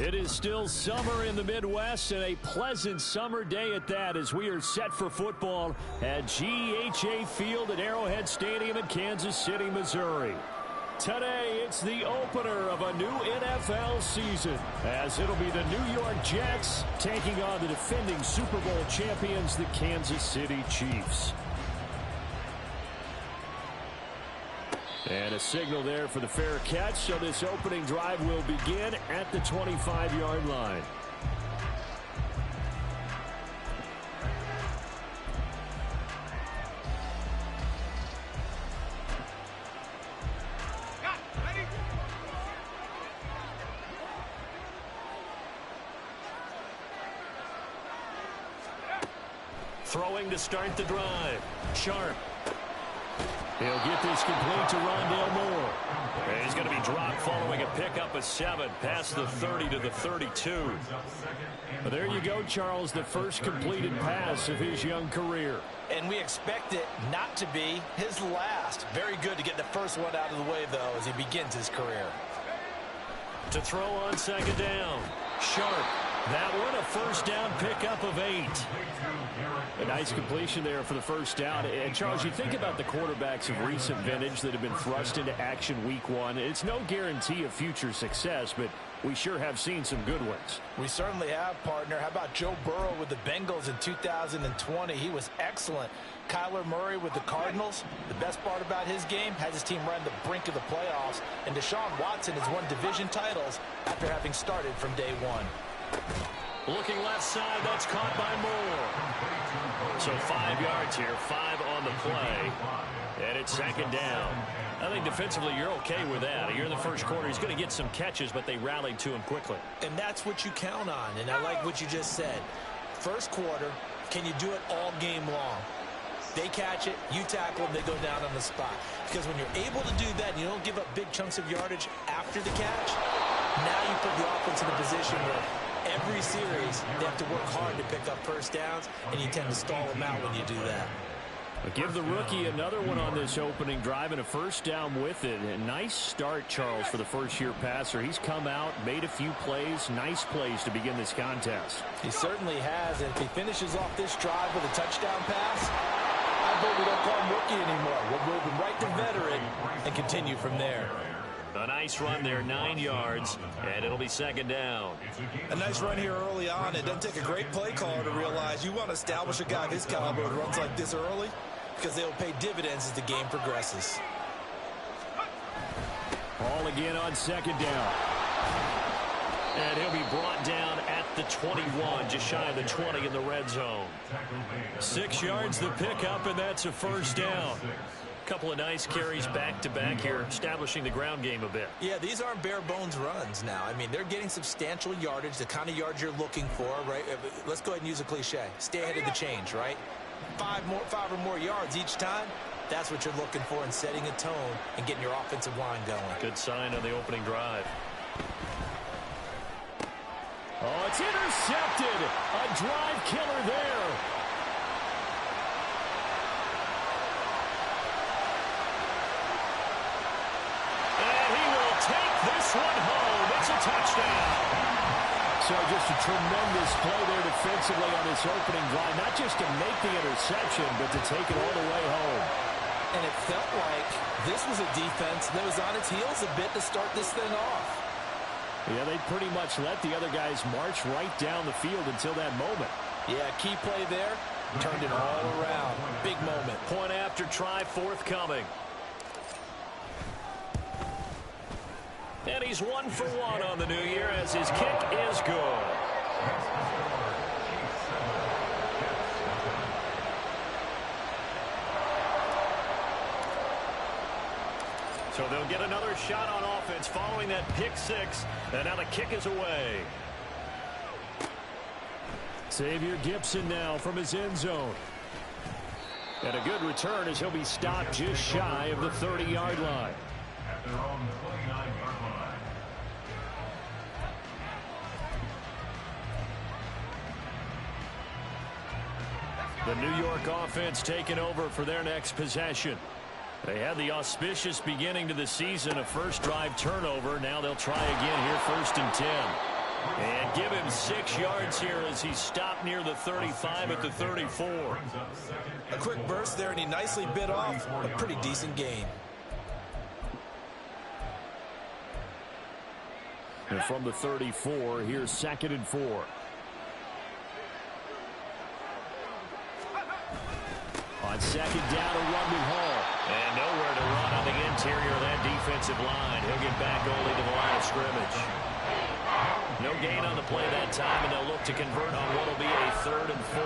It is still summer in the Midwest, and a pleasant summer day at that, as we are set for football at GEHA Field at Arrowhead Stadium in Kansas City, Missouri. Today, it's the opener of a new NFL season, as it'll be the New York Jets taking on the defending Super Bowl champions, the Kansas City Chiefs. And a signal there for the fair catch, so this opening drive will begin at the 25-yard line. Throwing to start the drive. Sharp. He'll get this complete to Rondale Moore. And he's going to be dropped following a pickup of 7 past the 30 to the 32. But there you go, Charles, the first completed pass of his young career. And we expect it not to be his last. Very good to get the first one out of the way, though, as he begins his career. To throw on second down. Sharp. That one, a first down pickup of 8. A nice completion there for the first down. And, Charles, you think about the quarterbacks of recent vintage that have been thrust into action week 1. It's no guarantee of future success, but we sure have seen some good ones. We certainly have, partner. How about Joe Burrow with the Bengals in 2020? He was excellent. Kyler Murray with the Cardinals. The best part about his game, has his team right on the brink of the playoffs. And Deshaun Watson has won division titles after having started from day 1. Looking left side, that's caught by Moore. So 5 yards here, 5 on the play. And it's second down. I think defensively you're okay with that. You're in the first quarter. He's going to get some catches, but they rallied to him quickly. And that's what you count on. And I like what you just said. First quarter, can you do it all game long? They catch it, you tackle them, they go down on the spot. Because when you're able to do that and you don't give up big chunks of yardage after the catch, now you put the offense in a position where every series, they have to work hard to pick up first downs, and you tend to stall them out when you do that. But give the rookie another one on this opening drive and a first down with it. A nice start, Charles, for the first-year passer. He's come out, made a few plays, nice plays to begin this contest. He certainly has, and if he finishes off this drive with a touchdown pass, I bet we don't call him rookie anymore. We'll move him right to veteran and continue from there. A nice run there, 9 yards, and it'll be second down. A nice run here early on. It doesn't take a great play caller to realize you want to establish a guy of his caliber who runs like this early, because they'll pay dividends as the game progresses. Ball again on second down. And he'll be brought down at the 21, just shy of the 20 in the red zone. 6 yards the pickup, and that's a first down. Couple of nice carries back-to-back here, establishing the ground game a bit. Yeah, these aren't bare-bones runs now. I mean, they're getting substantial yardage, the kind of yards you're looking for, right? Let's go ahead and use a cliche. Stay ahead of the change, right? 5 or more yards each time. That's what you're looking for in setting a tone and getting your offensive line going. Good sign on the opening drive. Oh, it's intercepted. A drive killer there. This one home. It's a touchdown. So just a tremendous play there defensively on this opening drive. Not just to make the interception, but to take it all the way home. And it felt like this was a defense that was on its heels a bit to start this thing off. Yeah, they pretty much let the other guys march right down the field until that moment. Yeah, key play there. Turned it all around. Big moment. Point after try forthcoming. And he's 1 for 1 on the new year as his kick is good. So they'll get another shot on offense following that pick 6. And now the kick is away. Xavier Gibson now from his end zone. And a good return as he'll be stopped just shy of the 30-yard line. The New York offense taking over for their next possession. They had the auspicious beginning to the season, a first drive turnover. Now they'll try again here, 1st and 10. And give him 6 yards here as he stopped near the 35 at the 34. A quick burst there, and he nicely bit off a pretty decent gain. And from the 34, here's 2nd and 4. On 2nd down, a run with Hall. And nowhere to run on the interior of that defensive line. He'll get back only to the line of scrimmage. No gain on the play that time, and they'll look to convert on what will be a 3rd and 4.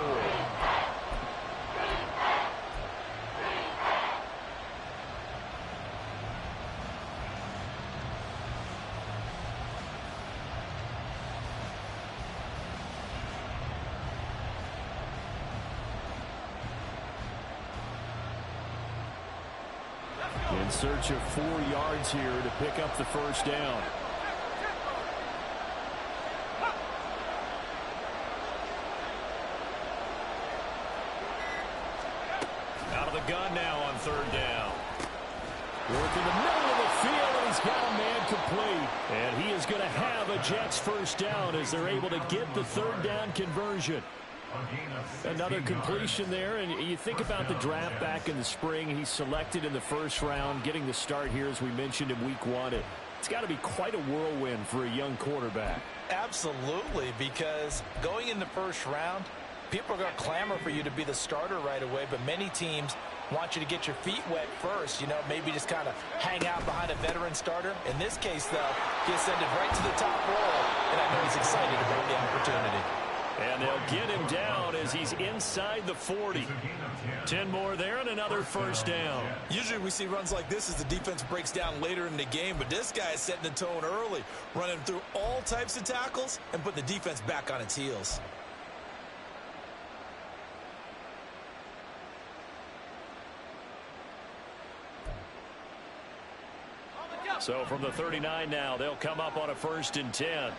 In search of 4 yards here to pick up the 1st down. Out of the gun now on 3rd down. Work in the middle of the field, and he's got a man complete. And he is going to have a Jets 1st down as they're able to get the 3rd down conversion. Another completion there, and you think about the draft back in the spring. He's selected in the 1st round, getting the start here, as we mentioned, in week 1. It's got to be quite a whirlwind for a young quarterback. Absolutely, because going in the 1st round, people are going to clamor for you to be the starter right away, but many teams want you to get your feet wet first, you know, maybe just kind of hang out behind a veteran starter. In this case, though, he ascended right to the top roll, and I know he's excited about the opportunity. And they'll get him down as he's inside the 40. 10 more there and another 1st down. Usually we see runs like this as the defense breaks down later in the game, but this guy is setting the tone early, running through all types of tackles and putting the defense back on its heels. So from the 39 now, they'll come up on a 1st and 10.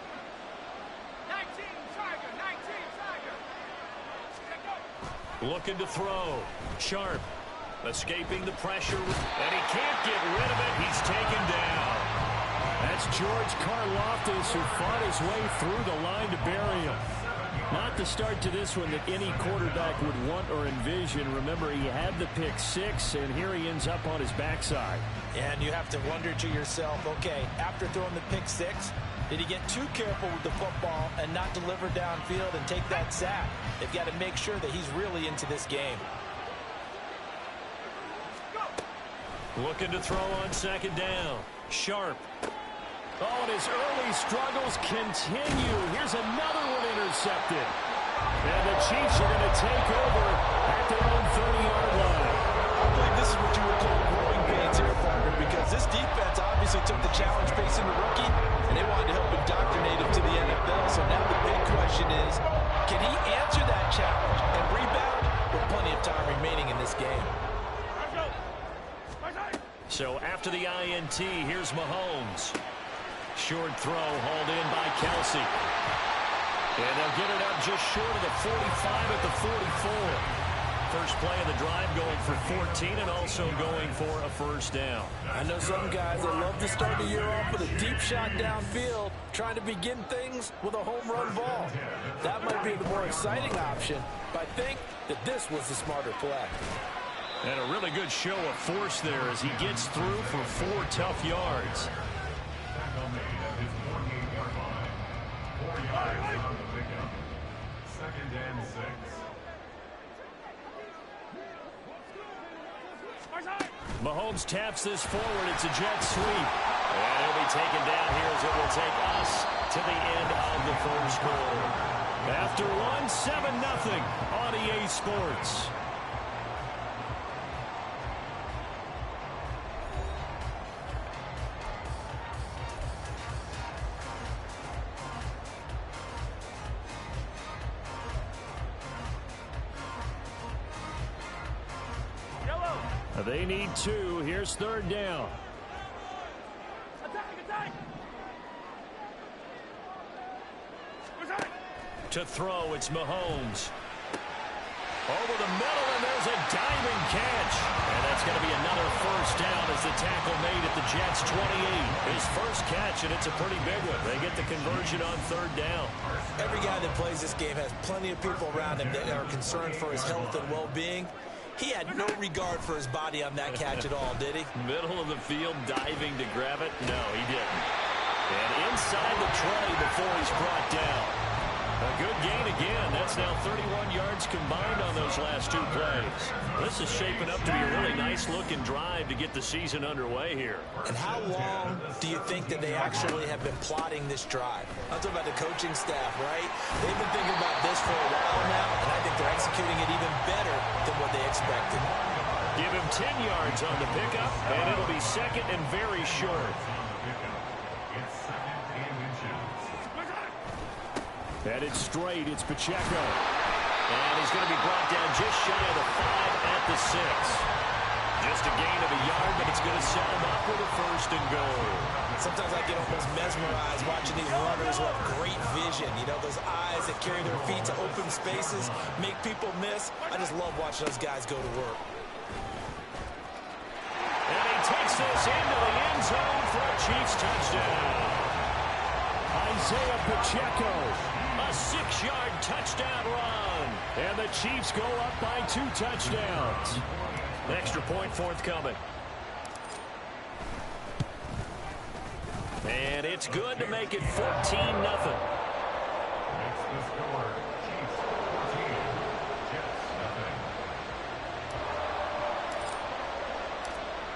Looking to throw. Sharp escaping the pressure, and he can't get rid of it. He's taken down. That's George Karlaftis, who fought his way through the line to bury him. Not the start to this one that any quarterback would want or envision. Remember, he had the pick 6, and here he ends up on his backside. And you have to wonder to yourself, okay, after throwing the pick 6, did he get too careful with the football and not deliver downfield and take that sack? They've got to make sure that he's really into this game. Looking to throw on 2nd down. Sharp. Oh, and his early struggles continue. Here's another one intercepted. And the Chiefs are going to take over at their own 30-yard line. I believe this is what you would call growing pains here, partner, because this defense obviously took the challenge facing the rookie, and they wanted to help indoctrinate him to the NFL. So now the big question is, can he answer that challenge and rebound with plenty of time remaining in this game? So after the INT, here's Mahomes. Short throw hauled in by Kelsey. And they'll get it up just short of the 45 at the 44. First play of the drive going for 14 and also going for a 1st down. I know some guys that love to start the year off with a deep shot downfield, trying to begin things with a home run ball. That might be the more exciting option, but I think that this was the smarter play. And a really good show of force there as he gets through for 4 tough yards. Mahomes taps this forward. It's a jet sweep. And he'll be taken down here as it will take us to the end of the 1st quarter. After one, 7-0 on EA Sports. They need 2. Here's 3rd down. To throw, it's Mahomes. Over the middle, and there's a diving catch. And that's going to be another 1st down as the tackle made at the Jets' 28. His first catch, and it's a pretty big one. They get the conversion on third down. Every guy that plays this game has plenty of people around him that are concerned for his health and well-being. He had no regard for his body on that catch at all, did he? Middle of the field, diving to grab it? No, he didn't. And inside the tray before he's brought down. A good gain again. That's now 31 yards combined on those last two plays. This is shaping up to be a really nice-looking drive to get the season underway here. And how long do you think that they actually have been plotting this drive? I'm talking about the coaching staff, right? They've been thinking about this for a while now, and I think they're executing it even better than what they expected. Give him 10 yards on the pickup, and it'll be second and very short. Headed straight, it's Pacheco. And he's going to be brought down just shy of the 5 at the 6. Just a gain of a yard, but it's going to set him up with a first and goal. Sometimes I get almost mesmerized watching these runners who have great vision. You know, those eyes that carry their feet to open spaces, make people miss. I just love watching those guys go to work. And he takes this into the end zone for a Chiefs touchdown. Isaiah Pacheco. A 6-yard touchdown run. And the Chiefs go up by 2 touchdowns. Extra point forthcoming. And it's good to make it 14-0.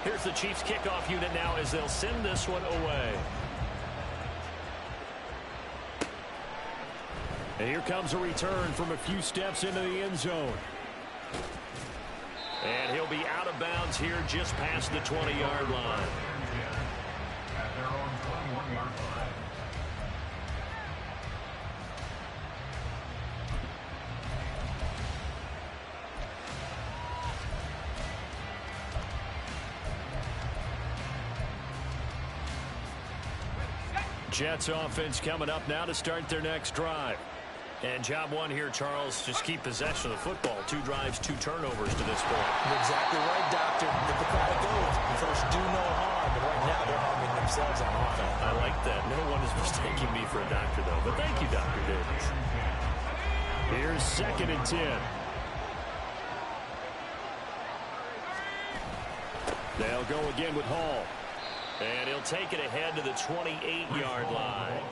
Here's the Chiefs kickoff unit now as they'll send this one away. And here comes a return from a few steps into the end zone. And he'll be out of bounds here just past the 20-yard line. At their own 21-yard line. Jets offense coming up now to start their next drive. And job one here, Charles, just keep possession of the football. 2 drives, 2 turnovers to this point. You're exactly right, Doctor. Diplomatic goes. First, do no harm. But right now, they're harming themselves on offense. I like that. No one is mistaking me for a doctor, though. But thank you, Dr. Davis. Here's 2nd and 10. They'll go again with Hall. And he'll take it ahead to the 28-yard line.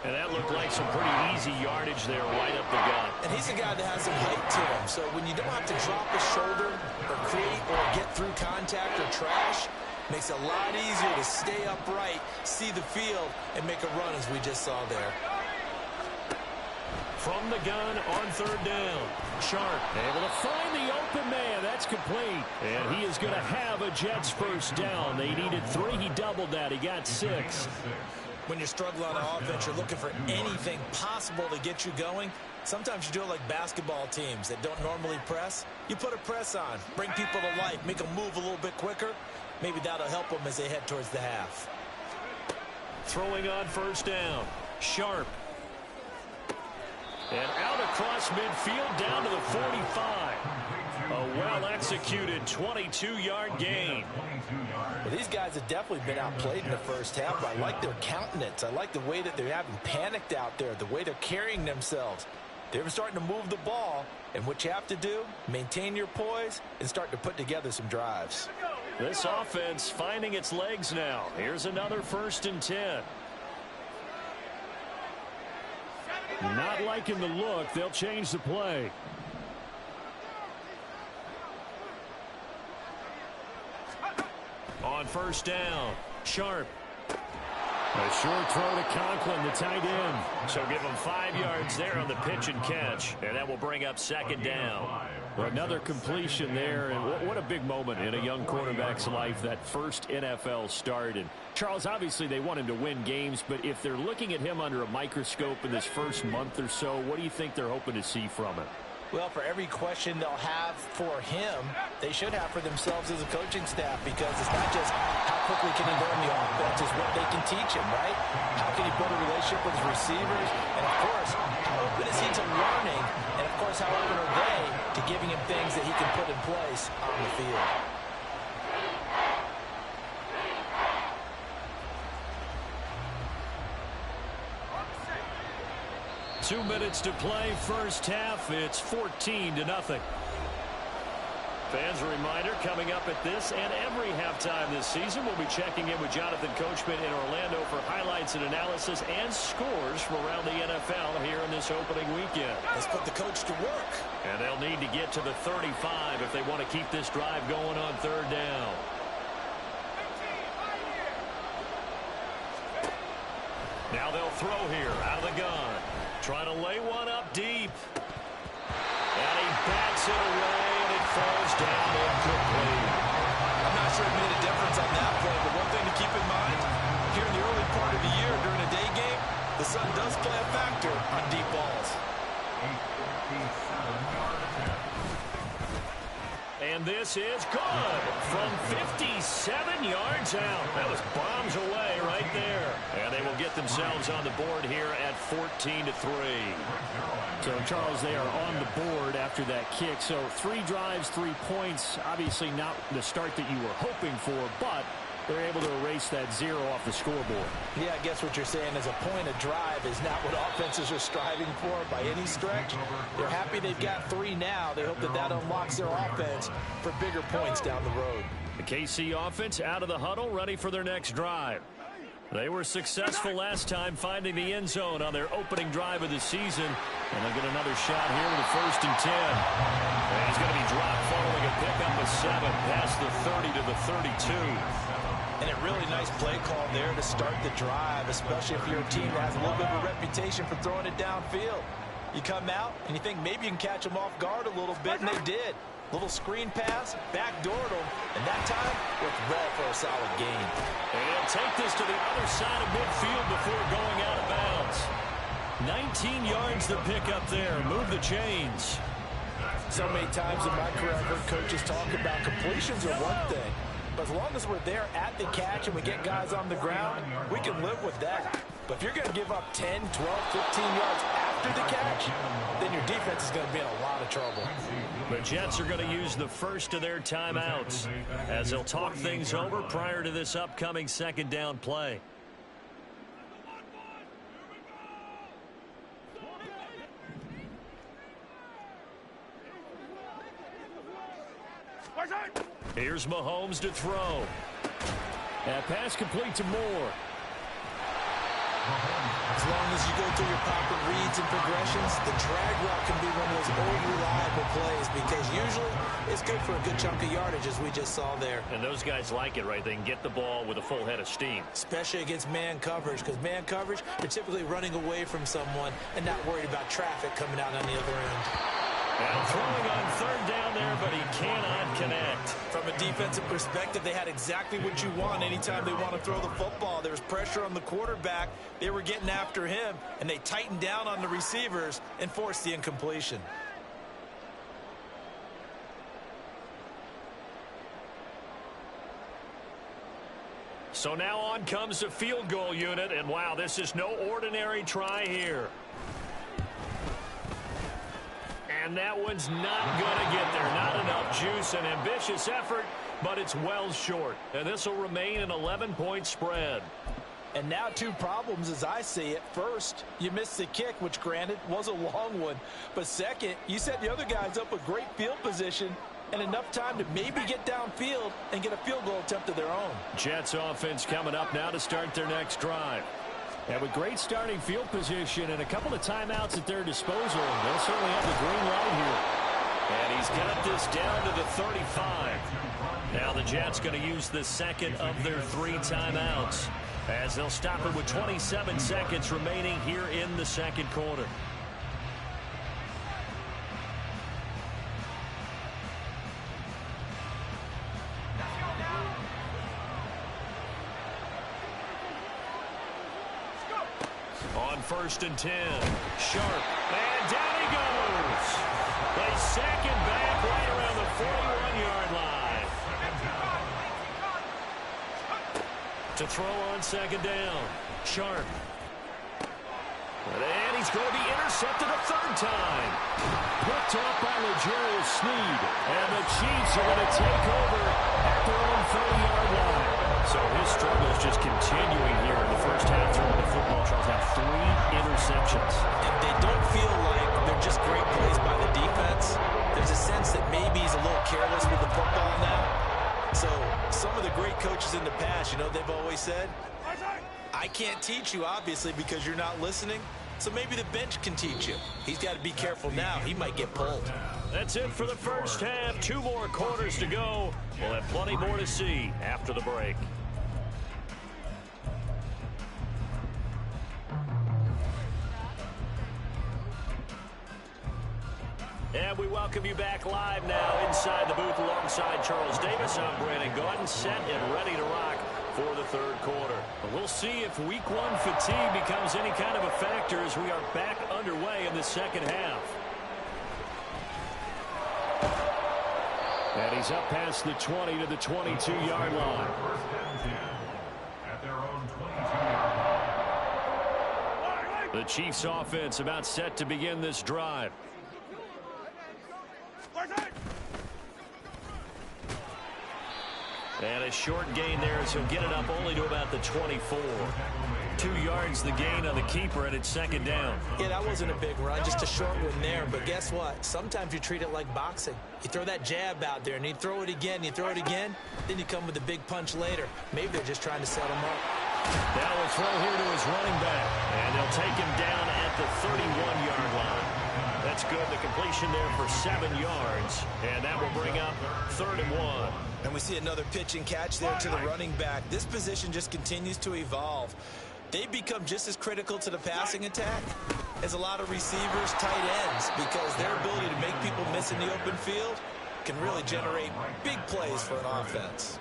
And that looked like some pretty easy yardage there right up the gut. And he's a guy that has some height to him. So when you don't have to drop a shoulder or create or get through contact or trash, makes it a lot easier to stay upright, see the field, and make a run as we just saw there. From the gun on 3rd down. Sharp able to find the open man. That's complete. And he is going to have a Jets first down. They needed 3. He doubled that. He got 6. When you're struggling on offense, you're looking for anything possible to get you going. Sometimes you do it like basketball teams that don't normally press. You put a press on, bring people to life, make them move a little bit quicker. Maybe that'll help them as they head towards the half. Throwing on 1st down. Sharp. And out across midfield down to the 45. A well-executed 22-yard gain. Well, these guys have definitely been outplayed in the first half, but I like their countenance. I like the way that they're having panicked out there, the way they're carrying themselves. They're starting to move the ball, and what you have to do, maintain your poise and start to put together some drives. This offense finding its legs now. Here's another 1st and 10. Not liking the look. They'll change the play. On 1st down, Sharp. A short throw to Conklin, the tight end. So give him 5 yards there on the pitch and catch, and that will bring up 2nd down. Well, another completion there, and what a big moment in a young quarterback's life, that first NFL start. And Charles, obviously they want him to win games, but if they're looking at him under a microscope in this first month or so, what do you think they're hoping to see from him? Well, for every question they'll have for him, they should have for themselves as a coaching staff, because it's not just how quickly can he learn the offense, it's what they can teach him, right? How can he build a relationship with his receivers? And, of course, how open is he to learning? And, of course, how open are they to giving him things that he can put in place on the field? 2 minutes to play, first half. It's 14-0. Fans, a reminder, coming up at this and every halftime this season, we'll be checking in with Jonathan Coachman in Orlando for highlights and analysis and scores from around the NFL here in this opening weekend. Let's put the coach to work. And they'll need to get to the 35 if they want to keep this drive going on third down. Now they'll throw here out of the gun. Trying to lay one up deep. And he bats it away, and it falls down incomplete. I'm not sure it made a difference on that play, but one thing to keep in mind, here in the early part of the year during a day game, the sun does play a factor on deep balls. And this is good from 57 yards out. That was bombs away right there. And they will get themselves on the board here at 14-3. So, Charles, they are on the board after that kick. So 3 drives, 3 points. Obviously not the start that you were hoping for, but they're able to erase that 0 off the scoreboard. Yeah, I guess what you're saying is a point of drive is not what offenses are striving for by any stretch. They're happy they've got 3 now. They hope that that unlocks their offense for bigger points down the road. The KC offense out of the huddle, ready for their next drive. They were successful last time finding the end zone on their opening drive of the season. And they'll get another shot here with a 1st and 10. And he's going to be dropped following a pickup of 7 past the 30 to the 32. And a really nice play call there to start the drive, especially if you're a team that has a little bit of a reputation for throwing it downfield. You come out and you think maybe you can catch them off guard a little bit, and they did. Little screen pass, backdoored them, and that time worked well for a solid gain. And he'll take this to the other side of midfield before going out of bounds. 19 yards to pick up there. Move the chains. So many times in my career, I've heard coaches talk about completions are one thing. But as long as we're there at the catch and we get guys on the ground, we can live with that. But if you're going to give up 10, 12, 15 yards after the catch, then your defense is going to be in a lot of trouble. The Jets are going to use the first of their timeouts as they'll talk things over prior to this upcoming second down play. Here's Mahomes to throw. That pass complete to Moore. As long as you go through your proper reads and progressions, the drag route can be one of those old reliable plays because usually it's good for a good chunk of yardage, as we just saw there. And those guys like it, right? They can get the ball with a full head of steam. Especially against man coverage, because man coverage, they're typically running away from someone and not worried about traffic coming out on the other end. And throwing on third down there, but he cannot connect. From a defensive perspective, they had exactly what you want anytime they want to throw the football. There was pressure on the quarterback. They were getting after him, and they tightened down on the receivers and forced the incompletion. So now on comes the field goal unit, and wow, this is no ordinary try here. And that one's not going to get there. Not enough juice. An ambitious effort, but it's well short. And this will remain an 11-point spread. And now 2 problems as I see it. First, you missed the kick, which granted was a long one. But second, you set the other guys up with great field position and enough time to maybe get downfield and get a field goal attempt of their own. Jets offense coming up now to start their next drive. And with great starting field position and a couple of timeouts at their disposal, they'll certainly have the green light here. And he's got this down to the 35. Now the Jets going to use the second of their 3 timeouts as they'll stop it with 27 seconds remaining here in the second quarter. On 1st and 10, Sharp, and down he goes. They sack him back right around the 41-yard line. To throw on second down, Sharp. And he's going to be intercepted a 3rd time. Picked off by L'Jarius Sneed. And the Chiefs are going to take over at their own 30-yard line. So his struggle is just continuing here in the first half through the football. Charles have 3 interceptions. And they don't Some of the great coaches in the past, you know, they've always said, I can't teach you, obviously, because you're not listening. So maybe the bench can teach you. He's got to be careful now. He might get pulled. That's it for the first half. 2 more quarters to go. We'll have plenty more to see after the break. And we welcome you back live now inside the booth alongside Charles Davis. I'm Brandon Gordon, set and ready to rock for the third quarter. We'll see if week 1 fatigue becomes any kind of a factor as we are back underway in the second half. And he's up past the 20 to the 22-yard line. First and 10 at their own 22-yard line. The Chiefs offense about set to begin this drive. And a short gain there as he'll get it up only to about the 24. 2 yards the gain on the keeper, and it's second down. Yeah, that wasn't a big run, just a short one there. But guess what? Sometimes you treat it like boxing. You throw that jab out there, and you throw it again, then you come with a big punch later. Maybe they're just trying to set him up. Now a throw here to his running back, and they'll take him down at the 31-yard line. That's good. The completion there for 7 yards, and that will bring up 3rd and 1. And we see another pitch and catch there to the running back. This position just continues to evolve. They've become just as critical to the passing attack as a lot of receivers, tight ends, because their ability to make people miss in the open field can really generate big plays for an offense.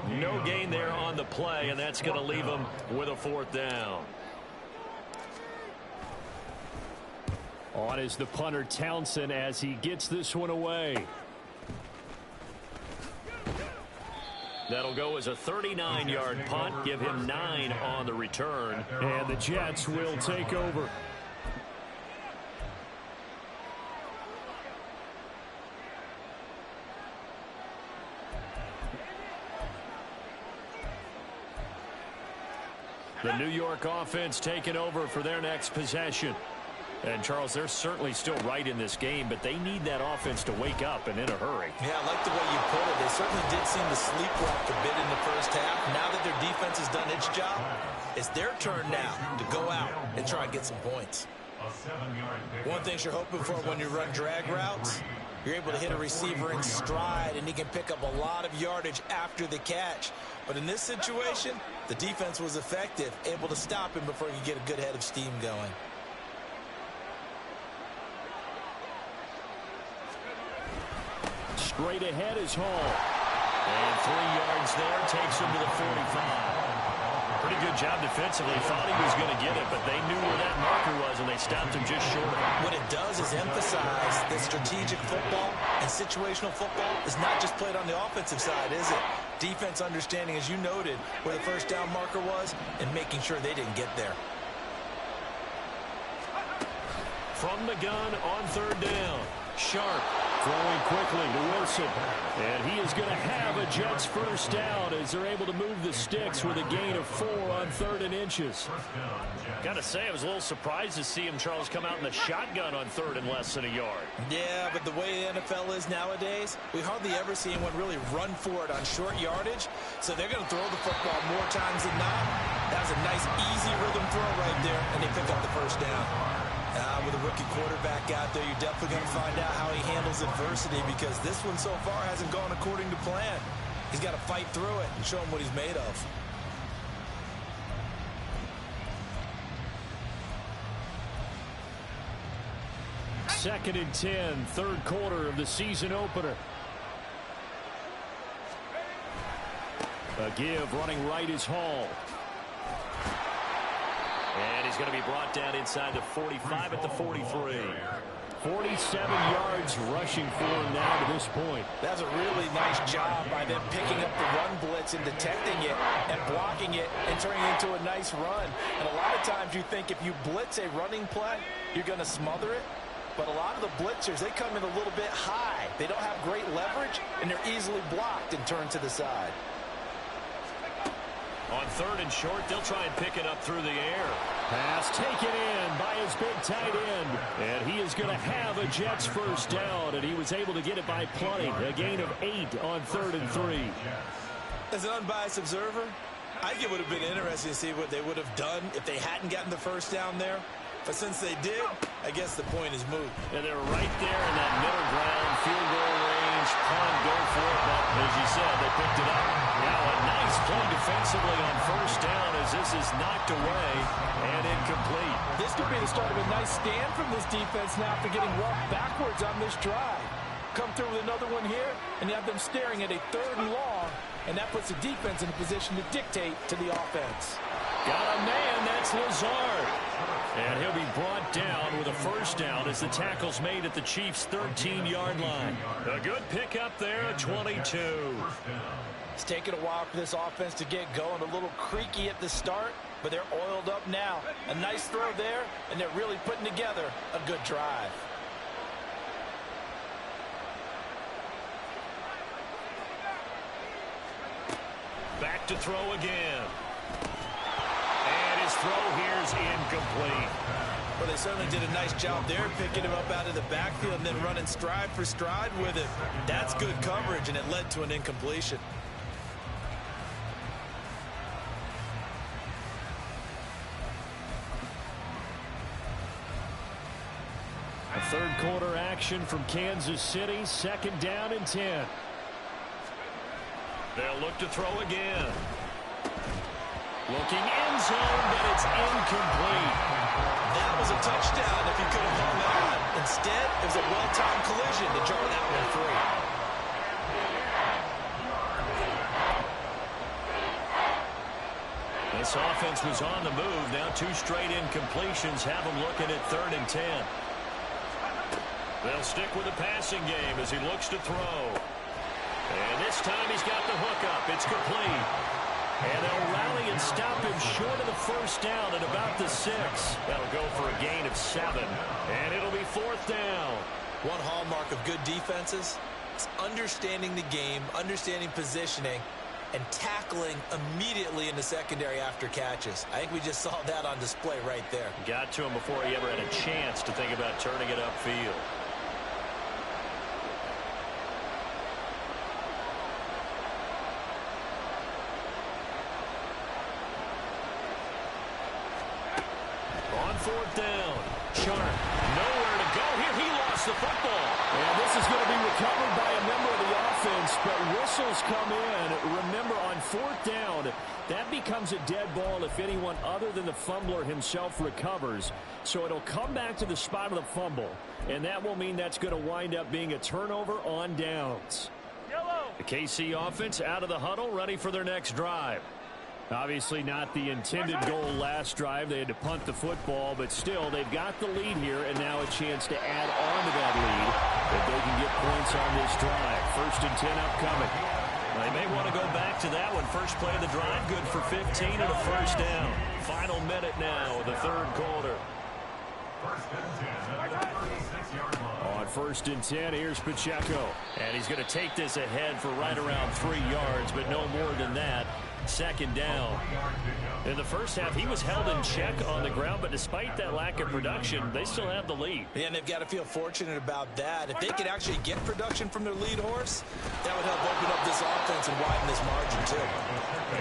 No gain there on the play, and that's going to leave them with a 4th down. On is the punter Townsend as he gets this one away. That'll go as a 39-yard punt, give him 9 on the return, and the Jets will take over. The New York offense taking over for their next possession. And, Charles, they're certainly still right in this game, but they need that offense to wake up and in a hurry. Yeah, I like the way you put it. They certainly did seem to sleepwalk a bit in the first half. Now that their defense has done its job, it's their turn now to go out and try and get some points. One thing you're hoping for when you run drag routes, you're able to hit a receiver in stride, and he can pick up a lot of yardage after the catch. But in this situation, the defense was effective, able to stop him before he could get a good head of steam going. Straight ahead is Hall. And 3 yards there takes him to the 45. Pretty good job defensively. Thought he was going to get it, but they knew where that marker was, and they stopped him just short of it. What it does is emphasize that strategic football and situational football is not just played on the offensive side, is it? Defense understanding, as you noted, where the first down marker was and making sure they didn't get there. From the gun on 3rd down. Sharp throwing quickly to Wilson. And he is going to have a Jets first down as they're able to move the sticks with a gain of 4 on 3rd and inches. Got to say, I was a little surprised to see him, Charles, come out in the shotgun on 3rd and less than a yard. Yeah, but the way the NFL is nowadays, we hardly ever see anyone really run for it on short yardage. So they're going to throw the football more times than not. That was a nice, easy rhythm throw right there, and they pick up the first down. With a rookie quarterback out there, you're definitely going to find out how he handles adversity, because this one so far hasn't gone according to plan. He's got to fight through it and show him what he's made of. Second and 10, 3rd quarter of the season opener. A give running right is Hall. And he's going to be brought down inside the 45 at the 43. 47 yards rushing for him now to this point. That's a really nice job by them picking up the run blitz and detecting it and blocking it and turning it into a nice run. And a lot of times you think if you blitz a running play, you're going to smother it. But a lot of the blitzers, they come in a little bit high. They don't have great leverage, and they're easily blocked and turned to the side. On 3rd and short, they'll try and pick it up through the air. Pass taken in by his big tight end. And he is going to have a Jets first down, and he was able to get it by plenty. A gain of 8 on 3rd and 3. As an unbiased observer, I think it would have been interesting to see what they would have done if they hadn't gotten the first down there. But since they did, I guess the point is moot. And they're right there in that middle ground, field goal range, punt, go for it. But as you said, they picked it up. Now a nice play defensively on first down as this is knocked away and incomplete. This could be the start of a nice stand from this defense now after getting walked backwards on this drive. Come through with another one here, and you have them staring at a 3rd and long, and that puts the defense in a position to dictate to the offense. Got a man, that's Zigarre. And he'll be brought down with a first down as the tackle's made at the Chiefs' 13-yard line. A good pickup there, 22. It's taken a while for this offense to get going, a little creaky at the start, but they're oiled up now. A nice throw there, and they're really putting together a good drive. Back to throw again. And his throw here's incomplete. Well, they certainly did a nice job there, picking him up out of the backfield and then running stride for stride with it. That's good coverage, and it led to an incompletion. A 3rd quarter action from Kansas City, 2nd down and 10. They'll look to throw again. Looking end zone, but it's incomplete. That was a touchdown if he could have hung on. Instead, it was a well-timed collision to jar that one free. This offense was on the move. Now 2 straight incompletions have them looking at 3rd and 10. They'll stick with the passing game as he looks to throw. And this time he's got the hook up. It's complete. And they'll rally and stop him short of the first down at about the 6. That'll go for a gain of 7. And it'll be 4th down. One hallmark of good defenses is understanding the game, understanding positioning, and tackling immediately in the secondary after catches. I think we just saw that on display right there. Got to him before he ever had a chance to think about turning it upfield. On 4th down, Sharp, nowhere to go here. He lost the football. And this is going to be recovered by a member of the offense, but whistles come in. Remember, on 4th down, that becomes a dead ball if anyone other than the fumbler himself recovers. So it'll come back to the spot of the fumble, and that will mean that's going to wind up being a turnover on downs. The KC offense out of the huddle, ready for their next drive. Obviously not the intended goal last drive. They had to punt the football, but still, they've got the lead here, and now a chance to add on to that lead if they can get points on this drive. 1st and 10 upcoming. They may want to go back to that one. First play of the drive, good for 15 and a first down. Final minute now of the 3rd quarter. On 1st and 10, here's Pacheco. And he's going to take this ahead for right around 3 yards, but no more than that. 2nd down. In the first half, he was held in check on the ground, but despite that lack of production, they still have the lead. Yeah, and they've got to feel fortunate about that. If they could actually get production from their lead horse, that would help open up this offense and widen this margin, too.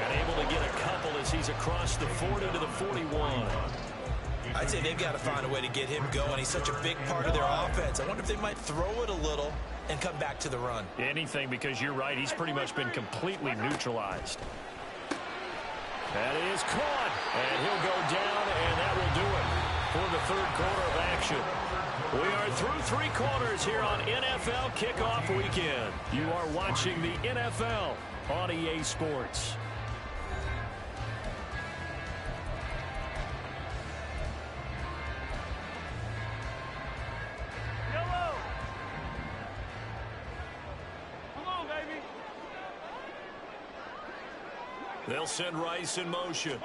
And able to get a couple as he's across the 40 to the 41. I'd say they've got to find a way to get him going. He's such a big part of their offense. I wonder if they might throw it a little and come back to the run. Anything, because you're right. He's pretty much been completely neutralized. That is caught. And he'll go down, and that will do it for the 3rd quarter of action. We are through 3 quarters here on NFL Kickoff Weekend. You are watching the NFL on EA Sports. They'll send Rice in motion.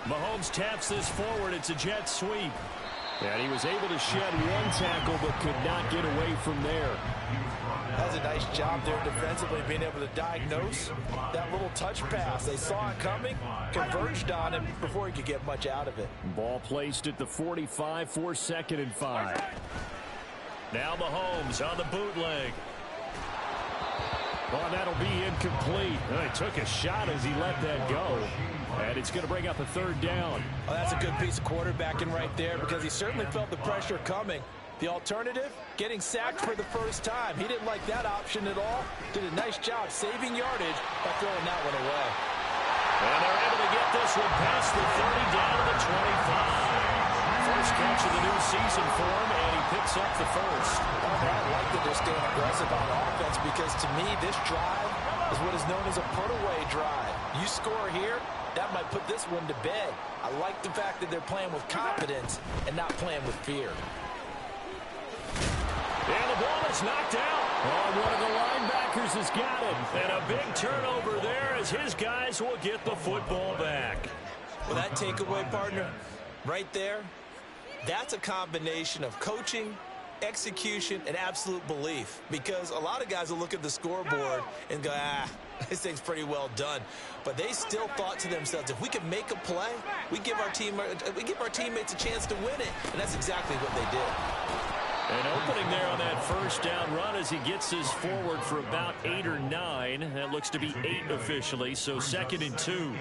Mahomes taps this forward. It's a jet sweep. And he was able to shed one tackle but could not get away from there. That's a nice job there defensively, being able to diagnose that little touch pass. They saw it coming, converged on him before he could get much out of it. Ball placed at the 45 for 2nd and 5. Now Mahomes on the bootleg. Oh, that'll be incomplete. He took a shot as he let that go. And it's going to bring up a third down. Well, that's a good piece of quarterbacking right there because he certainly felt the pressure coming. The alternative, getting sacked for the first time. He didn't like that option at all. Did a nice job saving yardage by throwing that one away. And they're able to get this one past the 30 down to the 25. First catch of the new season for him, and he picks up the first. I like that they're staying aggressive on offense because to me, this drive is what is known as a put-away drive. You score here, that might put this one to bed. I like the fact that they're playing with confidence and not playing with fear. And the ball is knocked out. Oh, one of the linebackers has got it. And a big turnover there as his guys will get the football back. Well, that takeaway, partner, right there, that's a combination of coaching, execution, and absolute belief. Because a lot of guys will look at the scoreboard and go, this thing's pretty well done. But they still thought to themselves, if we can make a play, we give our teammates a chance to win it. And that's exactly what they did. And opening there on that first down run as he gets his forward for about 8 or 9. That looks to be 8 officially, so 2nd and 2.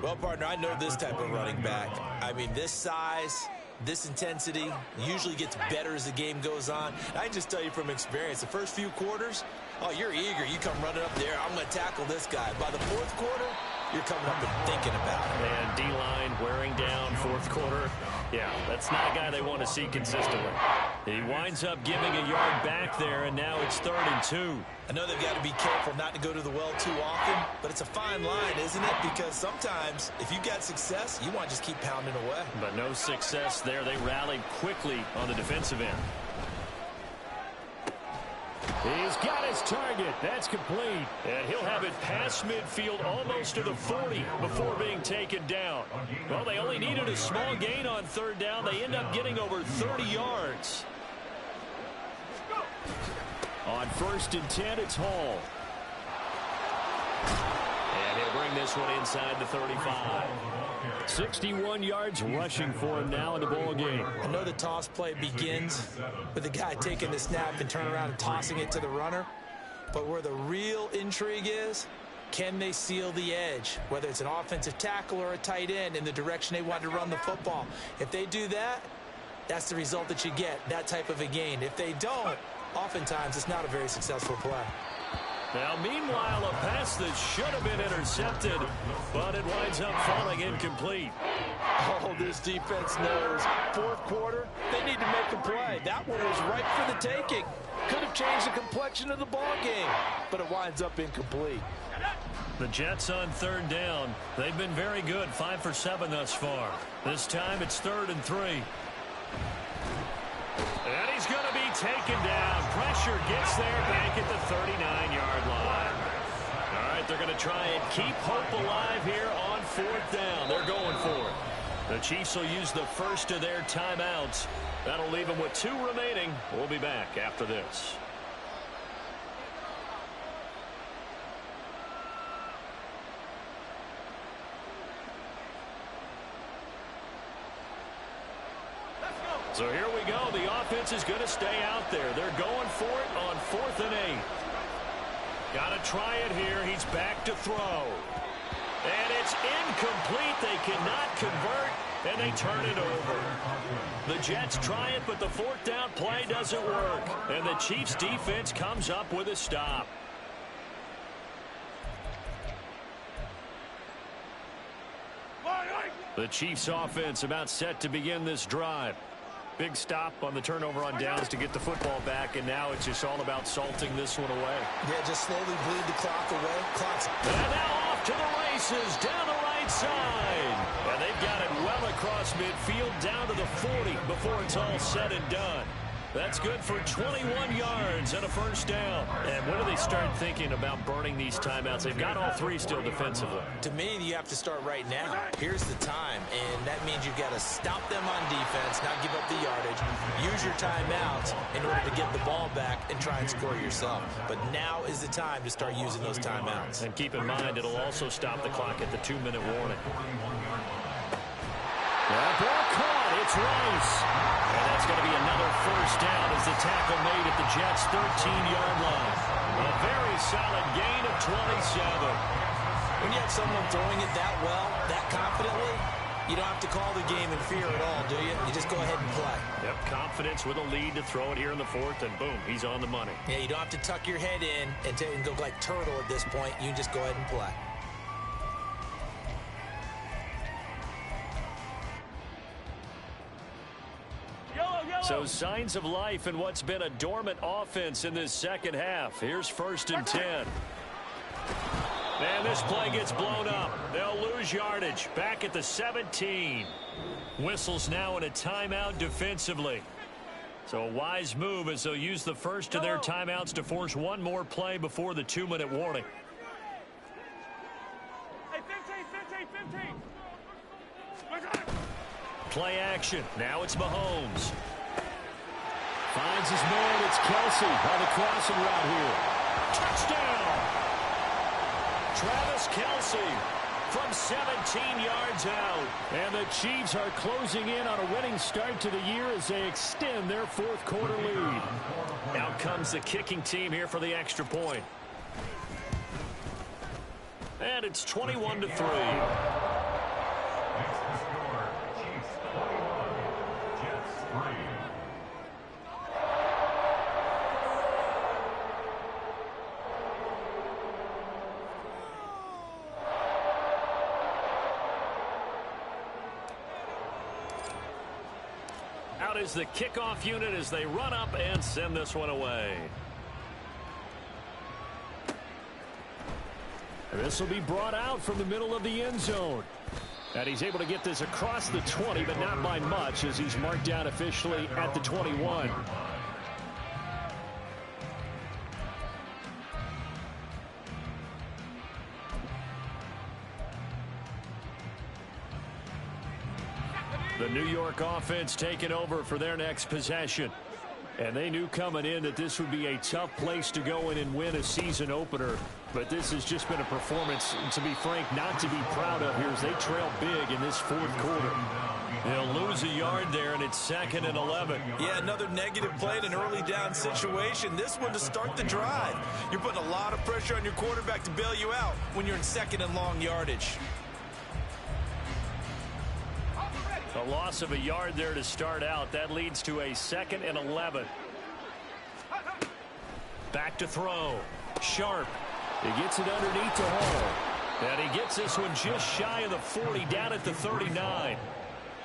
Well, partner, I know this type of running back. I mean, this size, this intensity usually gets better as the game goes on. I can just tell you from experience, the first few quarters, oh, you're eager. You come running up there, I'm going to tackle this guy. By the fourth quarter, you're coming up and thinking about it. And D-line wearing down fourth quarter. Yeah, that's not a guy they want to see consistently. He winds up giving a yard back there, and now it's 3rd and 2. I know they've got to be careful not to go to the well too often, but it's a fine line, isn't it? Because sometimes, if you've got success, you want to just keep pounding away. But no success there. They rallied quickly on the defensive end. He's got his target. That's complete. And he'll have it past midfield almost to the 40 before being taken down. Well, they only needed a small gain on 3rd down. They end up getting over 30 yards. On 1st and 10, it's Hall. And he'll bring this one inside the 35. 61 yards rushing for him now in the ball game. I know the toss play begins with the guy taking the snap and turning around and tossing it to the runner. But where the real intrigue is, can they seal the edge? Whether it's an offensive tackle or a tight end in the direction they want to run the football. If they do that, that's the result that you get, that type of a gain. If they don't, oftentimes it's not a very successful play. Now, meanwhile, a pass that should have been intercepted, but it winds up falling incomplete. Oh, this defense knows. Fourth quarter, they need to make a play. That one was ripe for the taking. Could have changed the complexion of the ball game, but it winds up incomplete. The Jets on 3rd down. They've been very good, 5 for 7 thus far. This time it's 3rd and 3. And he's going to be taken down. Pressure gets there back at the 39-yard line. All right, they're going to try and keep hope alive here on 4th down. They're going for it. The Chiefs will use the first of their timeouts. That'll leave them with 2 remaining. We'll be back after this. So here we go. The offense is going to stay out there. They're going for it on 4th and 8. Got to try it here. He's back to throw. And it's incomplete. They cannot convert, and they turn it over. The Jets try it, but the 4th down play doesn't work. And the Chiefs defense comes up with a stop. The Chiefs offense about set to begin this drive. Big stop on the turnover on downs to get the football back, and now it's just all about salting this one away. Yeah, just slowly bleed the clock away. And now off to the races, down the right side. And they've got it well across midfield, down to the 40 before it's all said and done. That's good for 21 yards and a first down. And when do they start thinking about burning these timeouts? They've got all 3 still defensively. To me, you have to start right now. Here's the time, and that means you've got to stop them on defense, not give up the yardage, use your timeouts in order to get the ball back and try and score yourself. But now is the time to start using those timeouts. And keep in mind, it'll also stop the clock at the 2-minute warning. That ball caught. It's Rice. And that's going to be another first down as the tackle made at the Jets' 13-yard line. A very solid gain of 27. When you have someone throwing it that well, that confidently, you don't have to call the game in fear at all, do you? You just go ahead and play. Yep, confidence with a lead to throw it here in the fourth, and boom, he's on the money. Yeah, you don't have to tuck your head in and go like turtle at this point. You can just go ahead and play. So signs of life in what's been a dormant offense in this second half. Here's 1st and 10. And this play gets blown up. They'll lose yardage. Back at the 17. Whistles now in a timeout defensively. So a wise move as they'll use the first of their timeouts to force one more play before the 2-minute warning. Hey, 15. Play action. Now it's Mahomes. Finds his man. It's Kelsey on the crossing route here. Touchdown! Travis Kelsey from 17 yards out. And the Chiefs are closing in on a winning start to the year as they extend their fourth quarter lead. Out comes the kicking team here for the extra point. And it's 21-3. Next to score, Chiefs 21, Jets 3. Out is the kickoff unit as they run up and send this one away. This will be brought out from the middle of the end zone. And he's able to get this across the 20, but not by much as he's marked down officially at the 21. The New York offense taking over for their next possession. And they knew coming in that this would be a tough place to go in and win a season opener. But this has just been a performance, to be frank, not to be proud of here as they trail big in this fourth quarter. They'll lose a yard there, and it's 2nd and 11. Yeah, another negative play in an early down situation. This one to start the drive. You're putting a lot of pressure on your quarterback to bail you out when you're in 2nd and long yardage. A loss of a yard there to start out. That leads to a 2nd and 11. Back to throw. Sharp. He gets it underneath to Hall. And he gets this one just shy of the 40, down at the 39.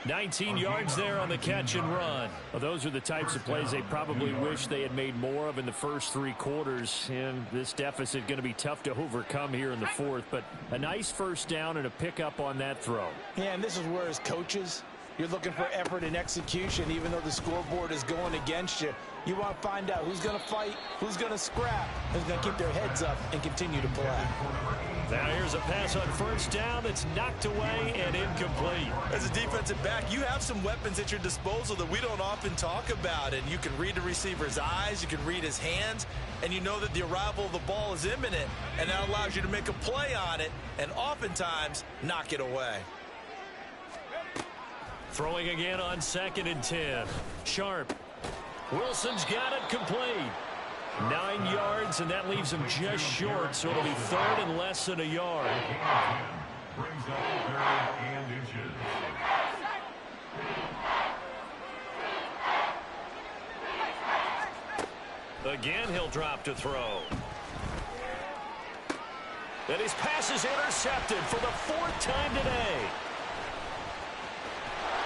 19 yards there on the catch and run. Well, those are the types of plays they probably wish they had made more of in the first 3 quarters. And this deficit going to be tough to overcome here in the fourth. But a nice first down and a pickup on that throw. Yeah, and this is where as coaches, you're looking for effort and execution, even though the scoreboard is going against you. You want to find out who's going to fight, who's going to scrap, who's going to keep their heads up and continue to play. Now here's a pass on first down that's knocked away and incomplete. As a defensive back, you have some weapons at your disposal that we don't often talk about. And you can read the receiver's eyes, you can read his hands, and you know that the arrival of the ball is imminent. And that allows you to make a play on it and oftentimes knock it away. Throwing again on 2nd and 10. Sharp. Wilson's got it complete. 9 yards, and that leaves him just short, so it'll be 3rd and less than a yard. Brings up 3rd and inches. Again, he'll drop to throw. And his pass is intercepted for the 4th time today.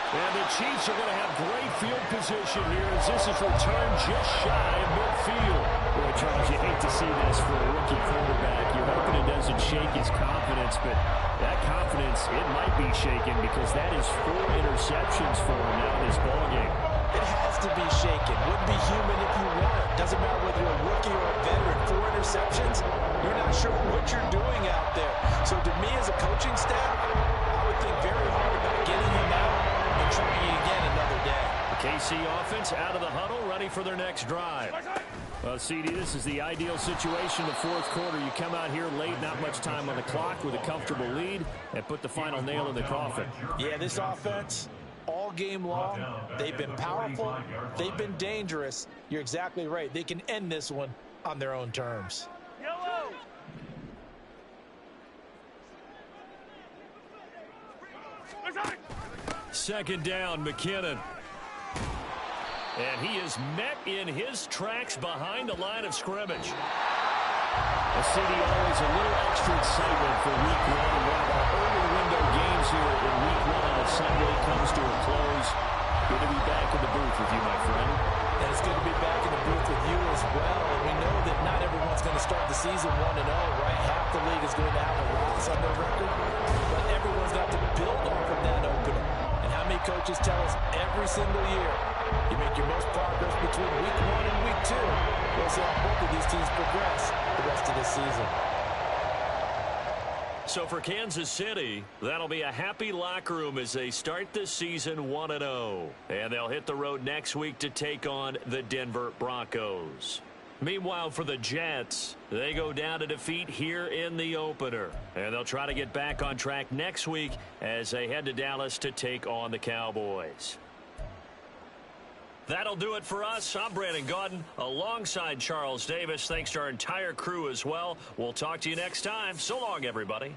And the Chiefs are going to have great field position here as this is returned just shy of midfield. Boy, Charles, you hate to see this for a rookie quarterback. You're hoping it doesn't shake his confidence, but that confidence, it might be shaken because that is 4 interceptions for him now in this ballgame. It has to be shaken. Wouldn't be human if you weren't. Doesn't matter whether you're a rookie or a veteran. 4 interceptions, you're not sure what you're doing out there. So to me as a coaching staff, I would think very hard about getting him out and trying it again another day. The KC offense out of the huddle, ready for their next drive. Well, CD, this is the ideal situation in the fourth quarter. You come out here late, not much time on the clock with a comfortable lead, and put the final nail in the coffin. Yeah, this offense, all game long, they've been powerful, they've been dangerous. You're exactly right. They can end this one on their own terms. Second down, McKinnon. And he is met in his tracks behind the line of scrimmage. The city always a little extra excitement for week one. One of our early window games here in week one on a Sunday comes to a close. Good to be back in the booth with you, my friend. And it's good to be back in the booth with you as well. And we know that not everyone's going to start the season 1-0, right? Half the league is going to have a loss on their record. But everyone's got to build off of that opener. And how many coaches tell us every single year, you make your most progress between week 1 and week 2. We'll see how both of these teams progress the rest of this season. So for Kansas City, that'll be a happy locker room as they start this season 1-0. And they'll hit the road next week to take on the Denver Broncos. Meanwhile, for the Jets, they go down to defeat here in the opener. And they'll try to get back on track next week as they head to Dallas to take on the Cowboys. That'll do it for us. I'm Brandon Gaudin alongside Charles Davis. Thanks to our entire crew as well. We'll talk to you next time. So long, everybody.